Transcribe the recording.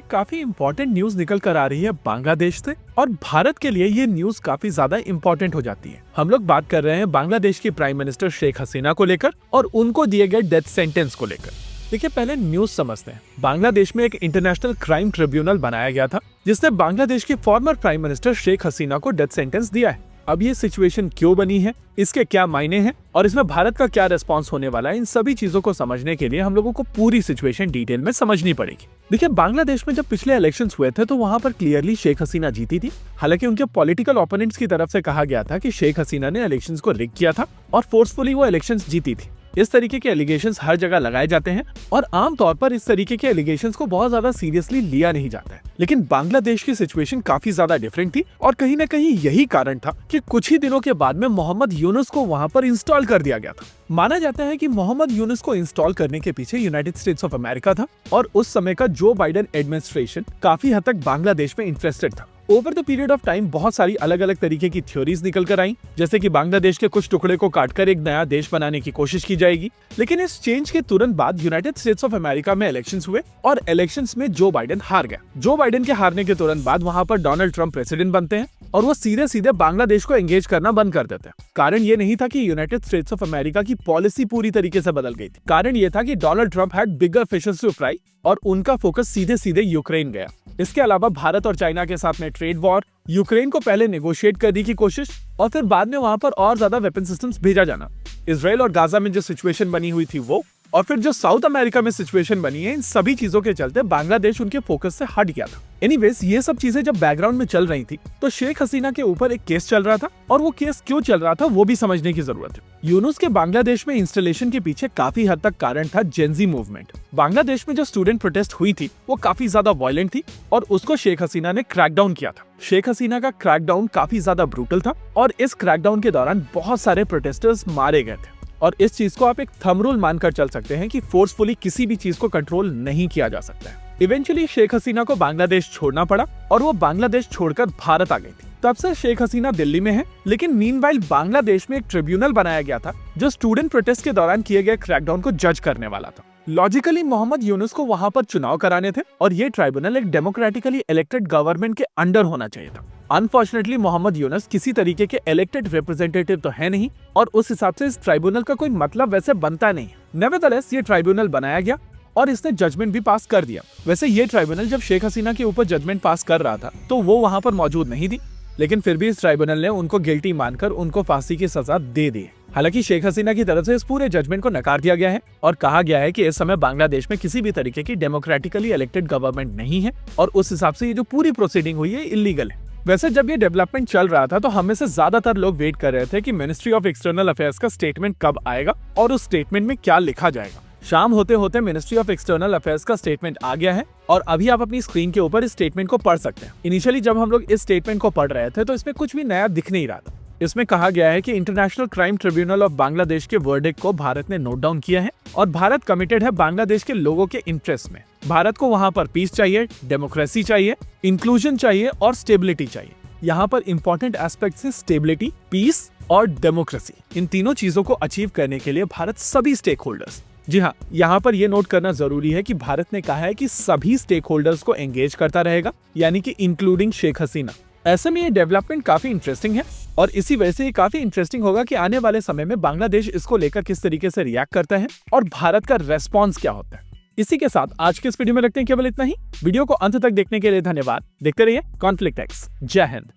काफी important news निकल कर आ रही है बांग्लादेश से, और भारत के लिए ये न्यूज काफी ज्यादा इम्पोर्टेंट हो जाती है। हम लोग बात कर रहे हैं बांग्लादेश की प्राइम मिनिस्टर शेख हसीना को लेकर और उनको दिए गए डेथ सेंटेंस को लेकर। देखिए, पहले न्यूज समझते हैं। बांग्लादेश में एक इंटरनेशनल क्राइम ट्रिब्यूनल बनाया गया था जिसने बांग्लादेश की former prime minister Sheikh Hasina को डेथ सेंटेंस दिया है। अब ये सिचुएशन क्यों बनी है, इसके क्या मायने हैं और इसमें भारत का क्या रिस्पांस होने वाला है, इन सभी चीजों को समझने के लिए हम लोगों को पूरी सिचुएशन डिटेल में समझनी पड़ेगी। देखिए, बांग्लादेश में जब पिछले इलेक्शंस हुए थे तो वहां पर क्लियरली शेख हसीना जीती थी। हालांकि उनके पॉलिटिकल ओपोनेंट्स की तरफ से कहा गया था कि शेख हसीना ने इलेक्शंस को रिग किया था और फोर्सफुली वो इलेक्शंस जीती थी। इस तरीके के एलिगेशंस हर जगह लगाए जाते हैं और आमतौर पर इस तरीके के एलिगेशंस को बहुत ज्यादा सीरियसली लिया नहीं जाता है। लेकिन बांग्लादेश की सिचुएशन काफी ज्यादा डिफरेंट थी और कहीं न कहीं यही कारण था कि कुछ ही दिनों के बाद में मोहम्मद यूनुस को वहां पर इंस्टॉल कर दिया गया था। माना जाता है कि मोहम्मद यूनुस को इंस्टॉल करने के पीछे यूनाइटेड स्टेट्स ऑफ अमेरिका था और उस समय का जो बाइडेन एडमिनिस्ट्रेशन काफी हद तक बांग्लादेश में इंटरेस्टेड था। Over the period of time बहुत सारी अलग अलग तरीके की थ्योरीज निकल कर आई, जैसे कि बांग्लादेश के कुछ टुकड़े को काटकर एक नया देश बनाने की कोशिश की जाएगी। लेकिन इस चेंज के तुरंत बाद यूनाइटेड स्टेट्स ऑफ अमेरिका में इलेक्शंस हुए और इलेक्शंस में जो बाइडेन हार गया। जो बाइडेन के हारने के तुरंत बाद वहां पर डोनाल्ड ट्रंप प्रेसिडेंट बनते हैं और वो सीधे सीधे बांग्लादेश को एंगेज करना बंद कर देते हैं। कारण ये नहीं था कि यूनाइटेड स्टेट्स ऑफ अमेरिका की पॉलिसी पूरी तरीके से बदल गई थी। कारण ये था कि Donald Trump had bigger fishes to fry और उनका फोकस सीधे सीधे यूक्रेन गया। इसके अलावा भारत और चाइना के साथ में ट्रेड वॉर, यूक्रेन को पहले नेगोशिएट करने की कोशिश और फिर बाद में वहां पर और ज्यादा वेपन सिस्टम्स भेजा जाना, इजराइल और गाजा में जो सिचुएशन बनी हुई थी वो, और फिर जो साउथ अमेरिका में सिचुएशन बनी है, इन सभी चीजों के चलते बांग्लादेश उनके फोकस से हट गया था। एनीवेज, ये सब चीजें जब बैकग्राउंड में चल रही थी तो शेख हसीना के ऊपर एक केस चल रहा था और वो केस क्यों चल रहा था वो भी समझने की जरूरत है। यूनुस के बांग्लादेश में इंस्टॉलेशन के पीछे काफी हद तक कारण था जेनजी मूवमेंट। बांग्लादेश में जो स्टूडेंट प्रोटेस्ट हुई थी वो काफी ज्यादा वायलेंट थी और उसको शेख हसीना ने क्रैकडाउन किया था। शेख हसीना का क्रैकडाउन काफी ज्यादा ब्रूटल था और इस क्रैकडाउन के दौरान बहुत सारे प्रोटेस्टर्स मारे गए थे। और इस चीज को आप एक थंब रूल मानकर चल सकते हैं कि फोर्सफुली किसी भी चीज को कंट्रोल नहीं किया जा सकता है। इवेंचुअली शेख हसीना को बांग्लादेश छोड़ना पड़ा और वो बांग्लादेश छोड़कर भारत आ गई थी। तब से शेख हसीना दिल्ली में है, लेकिन मीनवाइल बांग्लादेश में एक ट्रिब्यूनल बनाया गया था जो स्टूडेंट प्रोटेस्ट के दौरान किए गए क्रैकडाउन को जज करने वाला था। लॉजिकली मोहम्मद यूनुस को वहां पर चुनाव कराने थे और ये ट्राइब्यूनल एक डेमोक्रेटिकली इलेक्टेड गवर्नमेंट के अंडर होना चाहिए था। अनफॉर्चुनेटली मोहम्मद यूनुस किसी तरीके के इलेक्टेड रिप्रेजेंटेटिव तो है नहीं और उस हिसाब से इस ट्राइब्यूनल का कोई मतलब वैसे बनता नहीं। नेवरदलेस ये ट्राइब्यूनल बनाया गया और इसने जजमेंट भी पास कर दिया। वैसे ये ट्राइब्यूनल जब शेख हसीना के ऊपर जजमेंट पास कर रहा था तो वो वहां पर मौजूद नहीं थी, लेकिन फिर भी इस ट्राइब्यूनल ने उनको गिल्टी मानकर उनको फांसी की सजा दे दी। हालांकि शेख हसीना की तरफ से इस पूरे जजमेंट को नकार दिया गया है और कहा गया है कि इस समय बांग्लादेश में किसी भी तरीके की डेमोक्रेटिकली इलेक्टेड गवर्नमेंट नहीं है और उस हिसाब से ये जो पूरी प्रोसीडिंग हुई है इलीगल है। वैसे जब ये डेवलपमेंट चल रहा था तो हमें से ज्यादातर लोग वेट कर रहे थे कि मिनिस्ट्री ऑफ एक्सटर्नल अफेयर्स का स्टेटमेंट कब आएगा और उस स्टेटमेंट में क्या लिखा जाएगा। शाम होते होते मिनिस्ट्री ऑफ एक्सटर्नल अफेयर्स का स्टेटमेंट आ गया है और अभी आप अपनी स्क्रीन के ऊपर इस स्टेटमेंट को पढ़ सकते हैं। इनिशियली जब हम लोग इस स्टेटमेंट को पढ़ रहे थे तो इसमें कुछ भी नया दिख नहीं रहा था। इसमें कहा गया है कि international crime tribunal of Bangladesh के वर्डिक्ट को भारत ने नोट डाउन किया है और भारत कमिटेड है बांग्लादेश के लोगों के इंटरेस्ट में। भारत को वहां पर पीस चाहिए, डेमोक्रेसी चाहिए, इंक्लूजन चाहिए और स्टेबिलिटी चाहिए। यहाँ पर इंपॉर्टेंट एस्पेक्ट्स हैं स्टेबिलिटी, पीस और डेमोक्रेसी। इन तीनों चीजों को अचीव करने के लिए भारत सभी स्टेक होल्डर्स, जी हाँ, यहाँ पर ये नोट करना जरूरी है कि भारत ने कहा है कि सभी स्टेक होल्डर्स को एंगेज करता रहेगा, यानी कि इंक्लूडिंग शेख हसीना। ऐसे में ये डेवलपमेंट काफी इंटरेस्टिंग है और इसी वजह से ये काफी इंटरेस्टिंग होगा कि आने वाले समय में बांग्लादेश इसको लेकर किस तरीके से रिएक्ट करता है और भारत का रेस्पॉन्स क्या होता है। इसी के साथ आज के इस वीडियो में रखते हैं केवल इतना ही। वीडियो को अंत तक देखने के लिए धन्यवाद। देखते रहिए कॉन्फ्लिक्ट एक्स। जय हिंद।